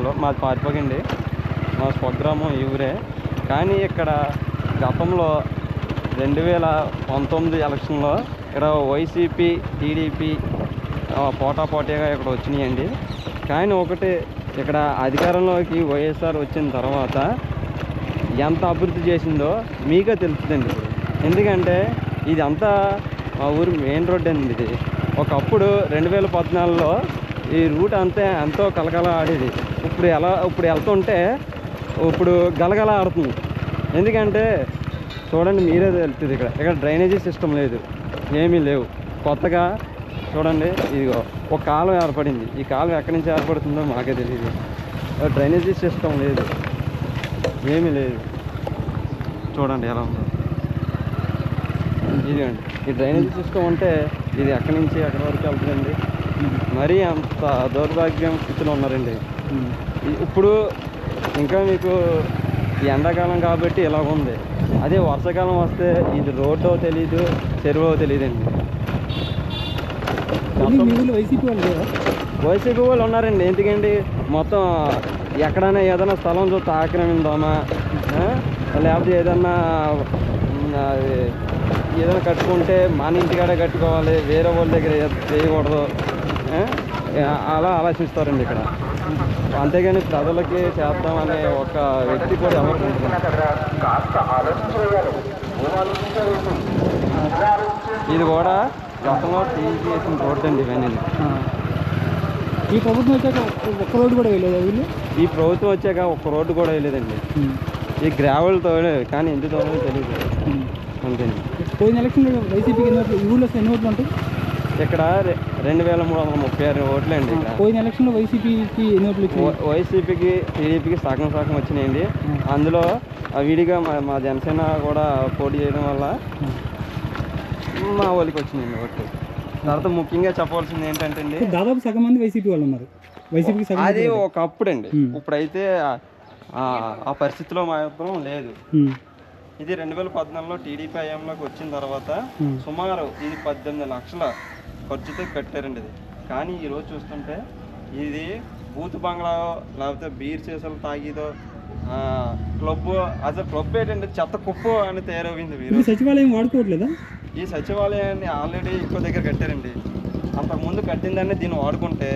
జిల్లాలో మాది పారిపోకండి, మా స్వగ్రామం ఈ ఊరే. కానీ ఇక్కడ గతంలో 2019 ఎలక్షన్లో ఇక్కడ వైసీపీ టీడీపీ పోటాపోటీగా ఇక్కడ వచ్చినాయండి. కానీ ఒకటి, ఇక్కడ అధికారంలోకి వైఎస్ఆర్ వచ్చిన తర్వాత ఎంత అభివృద్ధి చేసిందో మీకే తెలుస్తుందండి ఇప్పుడు. ఎందుకంటే ఇది అంతా మా ఊరు మెయిన్ రోడ్ అండి. ఇది ఒకప్పుడు 2014లో ఈ రూట్ అంతే ఎంతో కలకల ఆడేది. ఇప్పుడు వెళ్తుంటే ఇప్పుడు గలగల ఆడుతుంది. ఎందుకంటే చూడండి, మీరే తెలుస్తుంది. ఇక్కడ డ్రైనేజీ సిస్టమ్ లేదు, ఏమీ లేవు. కొత్తగా చూడండి, ఇదిగో ఒక కాలువ ఏర్పడింది. ఈ కాలువ ఎక్కడి నుంచి ఏర్పడుతుందో మాకే తెలియదు. డ్రైనేజీ సిస్టమ్ లేదు, ఏమీ లేదు. చూడండి ఎలా ఉందో. ఇదిగోండి, ఈ డ్రైనేజీ సిస్టమ్ ఉంటే ఇది ఎక్కడి నుంచి ఎక్కడి వరకు వెళ్తుందండి. మరీ అంత దౌర్భాగ్యం స్థితిలో ఉన్నారండి. ఇప్పుడు ఇంకా మీకు ఎండాకాలం కాబట్టి ఇలా ఉంది. అదే వర్షాకాలం వస్తే ఇది రోడ్డో తెలీదు, చెరువో తెలియదండి. వైసీపీ వాళ్ళు ఉన్నారండి. ఎందుకండి, మొత్తం ఎక్కడైనా ఏదైనా స్థలం చూస్తే ఆక్రమిందామా, లేకపోతే ఏదన్నా కట్టుకుంటే మన ఇంటికాడే కట్టుకోవాలి, వేరే వాళ్ళ దగ్గర చేయకూడదు, అలా ఆలోచిస్తారండి ఇక్కడ. అంతేగాని ప్రజలకి చేద్దామనే ఒక వ్యక్తి కూడా ఎవరు ఇది కూడా గతంలో తీసేసిన రోడ్డు అండి ఇవన్నీ. ఈ ప్రభుత్వం వచ్చాక ఒక్క రోడ్డు కూడా వేయలేదు. ఈ ప్రభుత్వం వచ్చాక ఒక్క రోడ్డు కూడా వేయలేదండి. ఈ గ్రావెల్ తోలేదు, కానీ ఎందుకు తోలేదో తెలియదు అంతేండి. పోయిన ఎలక్షన్లో వైసీపీకి ఎన్ని ఓట్లు, ఈ ఊళ్ళో ఎన్ని ఓట్లు ఉంటాయి? ఇక్కడ 2336 ఓట్లు అండి. ఇక్కడ పోయిన ఎలక్షన్లో వైసీపీకి ఎన్ని ఓట్లు వచ్చాయి? వైసీపీకి టీడీపీకి సగం వచ్చినాయండి. అందులో విడిగా మా జనసేన కూడా పోటీ చేయడం వల్ల మా వాళ్ళకి వచ్చినాయండి ఓట్లు. తర్వాత ముఖ్యంగా చెప్పవలసింది ఏంటంటే అండి, దాదాపు సగం మంది వైసీపీ వాళ్ళు ఉన్నారు. వైసీపీకి సగం అది ఒకప్పుడు అండి. ఇప్పుడైతే ఆ పరిస్థితిలో మాత్రం లేదు. ఇది 2014లో టీడీపీ హయాంలోకి వచ్చిన తర్వాత సుమారు ఇది 18 లక్షల ఖర్చుతో కట్టారండి ఇది. కానీ ఈరోజు చూస్తుంటే ఇది బూత్ బంగ్లా, లేకపోతే బీర్ సీసాలు తాగిదో క్లబ్, అసలు క్లబ్ ఏంటంటే చెత్త కుప్పు అని తయారైంది. సచివాలయం వాడుకోవట్లేదా? ఈ సచివాలయాన్ని ఆల్రెడీ ఇంకో దగ్గర కట్టారండి. అంతకుముందు కట్టిందాన్ని దీన్ని వాడుకుంటే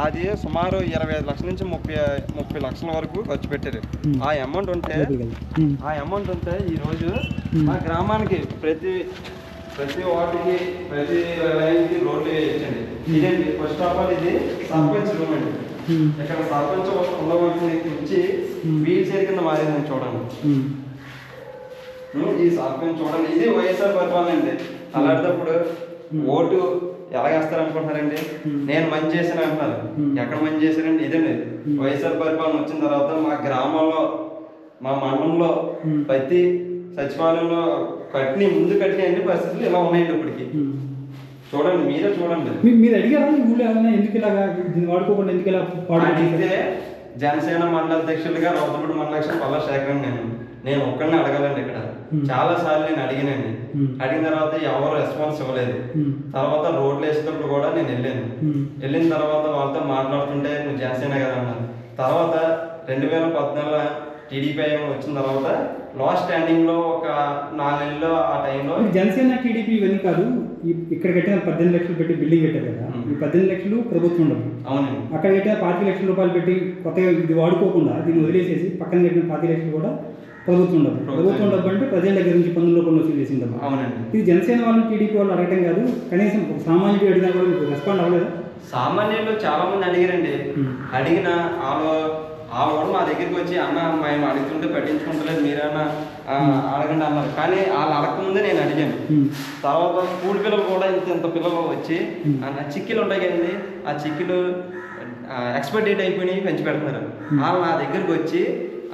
అది సుమారు 25 లక్షల నుంచి 30 లక్షల వరకు ఖర్చు పెట్టారు. ఆ అమౌంట్ ఉంటే ఈరోజు మా గ్రామానికి ప్రతి వార్డుకి ప్రతి లైన్కి రోడ్లు వేయించండి. ఇదండి ఫస్ట్ ఆఫ్ ఆల్ ఇది సర్పంచ్ రూమ్ అండి. ఇక్కడ సర్పంచ్ ఉండవలసిన నుంచి వీల్ చైర్ కింద మారిందని చూడండి. ఈ సర్పంచ్ చూడండి, ఇది వైఎస్ఆర్ పరిపాలన అండి. అలాంటప్పుడు ఓటు ఎలాగేస్తారు అనుకుంటున్నారండి? నేను మంచి చేశాను అంటున్నారు. ఎక్కడ మంచి చేశారండి? ఇదండి వైఎస్ఆర్ పరిపాలన వచ్చిన తర్వాత మా గ్రామంలో, మా మండలంలో ప్రతి సచివాలయంలో ముందు కట్టిన అన్ని పరిస్థితులు ఇలా ఉన్నాయండి ఇప్పటికి. చూడండి, మీరే చూడండి. మీరు అడిగారా ఊళ్ళో ఎందుకు ఇలాగా దీన్ని వాడుకోకుండా ఎందుకు ఇలా అడిగితే జనసేన మండల అధ్యక్షులుగా రౌతపూడి మండల పల్లా శేఖరన్ నేను ఒక్కడిని అడగాలండి. ఇక్కడ చాలా సార్లు నేను అడిగినండి. అడిగిన తర్వాత ఎవరు రెస్పాన్స్ ఇవ్వలేదు. తర్వాత రోడ్లు వేసేటప్పుడు కూడా నేను వెళ్ళిన తర్వాత వాళ్ళతో మాట్లాడుతుంటే నువ్వు జనసేన కదా అన్నారు. తర్వాత 2014 టీడీపీ వచ్చిన తర్వాత లాస్ట్ స్టాండింగ్ లో ఒక 4 నెలల్లో ఆ టైంలో జనసేన టీడీపీ ఇవన్నీ కాదు. ఇక్కడ కట్టిన 18 లక్షలు పెట్టి బిల్డింగ్ కట్టారు కదా, ఈ 18 లక్షలు ప్రభుత్వం ఉండదు. అవునండి. అక్కడ కట్టిన 25 లక్షల రూపాయలు పెట్టి కొత్తగా ఇది వాడుకోకుండా దీన్ని వదిలేసేసి పక్కన కట్టిన 25 లక్షలు కూడా ప్రభుత్వం ఉండదు. ప్రభుత్వం డబ్బు అంటే ప్రజల దగ్గర నుంచి పన్నుల రూపంలో వసూలు చేసింది. అవునండి. ఇది జనసేన వాళ్ళు టీడీపీ వాళ్ళు అడగటం కాదు, కనీసం సామాన్యుడు అడిగినా కూడా మీకు రెస్పాండ్ అవ్వలేదు. సామాన్యులు చాలా మంది అడిగారండి. అడిగిన వాళ్ళు కూడా మా దగ్గరికి వచ్చి అన్న మేము అడుగుతుంటే పట్టించుకుంటలేదు, మీరన్నా అడగండి అన్నారు. కానీ వాళ్ళు అడగకముందే నేను అడిగాను. తర్వాత స్కూల్ పిల్లలు కూడా ఇంత పిల్లలు వచ్చి చిక్కీలు ఉంటాయి కదండి, ఆ చిక్కీలు ఎక్స్పైర్ డేట్ అయిపోయినాయి పెంచి పెడుతున్నారు. వాళ్ళు నా దగ్గరికి వచ్చి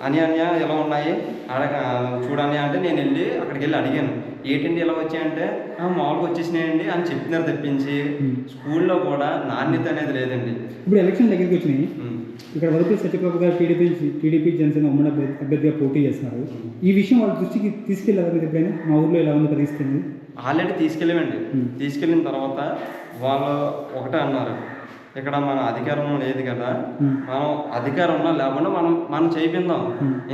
అని ఎలా ఉన్నాయి చూడండి అంటే నేను అక్కడికి వెళ్ళి అడిగాను, ఏంటండి ఇలా వచ్చాయంటే మామూలుగా వచ్చేసినాయండి అని చెప్తున్నారు. తప్పించి స్కూల్లో కూడా నాణ్యత అనేది లేదండి. ఇప్పుడు ఎలక్షన్ దగ్గరికి వచ్చినాయి. ఇక్కడ వరపు సత్యప్రభు గారు టీడీపీ జనసేన ఉమ్మడి అభ్యర్థిగా పోటీ చేస్తున్నారు. ఈ విషయం వాళ్ళ దృష్టికి తీసుకెళ్ళారు ఎప్పుడైనా? మా ఊర్లో ఎలా ఉంది పరిస్థితి? ఆల్రెడీ తీసుకెళ్ళామండి. తీసుకెళ్ళిన తర్వాత వాళ్ళు ఒకటే అన్నారు, ఇక్కడ మన అధికారం లేదు కదా, Hmm. మనం అధికారంలో లేకుండా మనం చేయిద్దాం.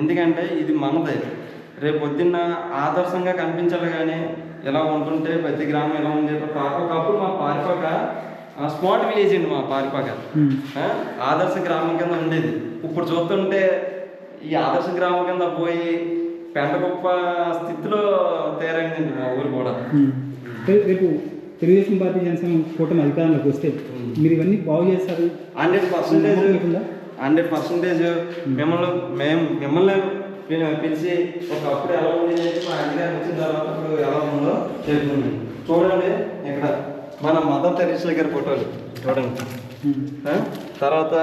ఎందుకంటే ఇది మనదే. రేపు పొద్దున్న ఆదర్శంగా కనిపించాలి, కానీ ఇలా ఉంటుంటే ప్రతి గ్రామం ఇలా ఉంది. ఒకప్పుడు మా పారిపాక స్మార్ట్ విలేజ్ అండి, మా పారిపాక ఆదర్శ గ్రామం కింద ఉండేది. ఇప్పుడు చూస్తుంటే ఈ ఆదర్శ గ్రామం కింద పోయి పెంట గొప్ప స్థితిలో తయారైందండి మా ఊరు కూడా. రేపు తెలుగుదేశం పార్టీ జనసేన కూటమి అధికారంలోకి వస్తే మీరు ఇవన్నీ బాగు చేస్తారు 100% మిమ్మల్ని పిలిచి ఒకప్పుడు ఎలా ఉండేది మా అధికారం వచ్చిన తర్వాత ఇప్పుడు ఎలా ఉందో చెప్తుంది. చూడండి, ఇక్కడ మన మదర్ తెరీసా గారి ఫోటోలు చూడండి. తర్వాత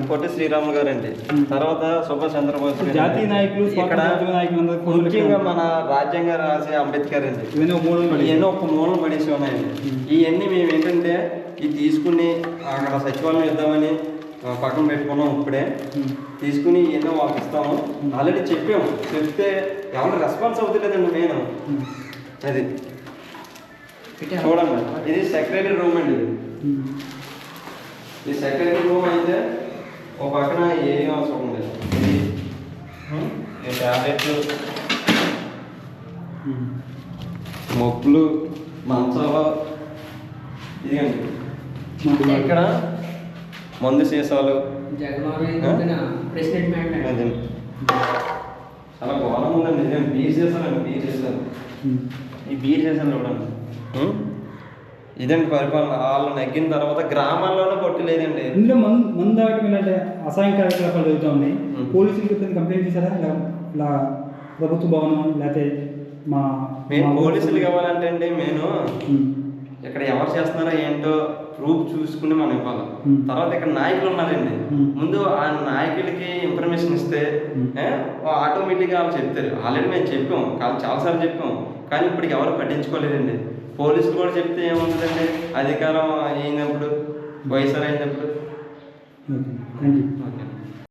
పొట్టి శ్రీరాములు గారు అండి. తర్వాత సుభాష్ చంద్రబోస్ జాతీయ నాయకులు, ఇక్కడ ముఖ్యంగా మన రాజ్యాంగ రాసి అంబేద్కర్ అండి. ఇవన్నీ ఒక మూలం పడేసి ఉన్నాయండి. ఇవన్నీ మేము ఏంటంటే ఇది తీసుకుని అక్కడ సచివాలయం ఇద్దామని పక్కన పెట్టుకున్నాం. ఇప్పుడే తీసుకుని ఎన్నో వాళ్ళకి ఇస్తాము. ఆల్రెడీ చెప్పాము, చెప్తే ఎవరు రెస్పాన్స్ అవుతలేదండి. నేను అది చూడండి, ఇది సెక్రటరీ రూమ్ అండి. ఈ సెక్రటరీ రూమ్ అయితే ఒక పక్కన ఏం అవసరం ఉండదు. ఇది ట్యాబ్లెట్లు, మొప్పులు, మంచాలు, ఇదిగండి. ఇక్కడ మందు సీసాలు, అదండి. చాలా ఘోరంగా ఉందండి. ఇదేంటి బీర్ చేశానండి, బీర్ చేశాను. ఈ బీర్ చేశాను చూడండి. ఇదండి పరిపాలన. వాళ్ళు నెగ్గిన తర్వాత గ్రామాల్లోనే కొట్టు లేదండి. ఇందులో మందు దాటి ఇలాంటి అసహాయం కార్యకలాపాలు జరుగుతూ ఉన్నాయి. పోలీసులకి కంప్లైంట్ చేశారా? ఇలా ప్రభుత్వ భవనం లేకపోతే మేము పోలీసులు కావాలంటే అండి, నేను ఇక్కడ ఎవరు చేస్తున్నారో ఏంటో ప్రూఫ్ చూసుకుని మనం ఇవ్వాలి. తర్వాత ఇక్కడ నాయకులు ఉన్నారండి, ముందు ఆ నాయకులకి ఇన్ఫర్మేషన్ ఇస్తే ఆటోమేటిక్గా వాళ్ళు చెప్తారు. ఆల్రెడీ మేము చెప్పాం, చాలాసార్లు చెప్పాం, కానీ ఇప్పుడు ఎవరు పట్టించుకోలేదండి. పోలీసులు కూడా చెప్తే ఏముంటుందండి, అధికారం అయినప్పుడు, వైఎస్ఆర్ అయినప్పుడు. ఓకే.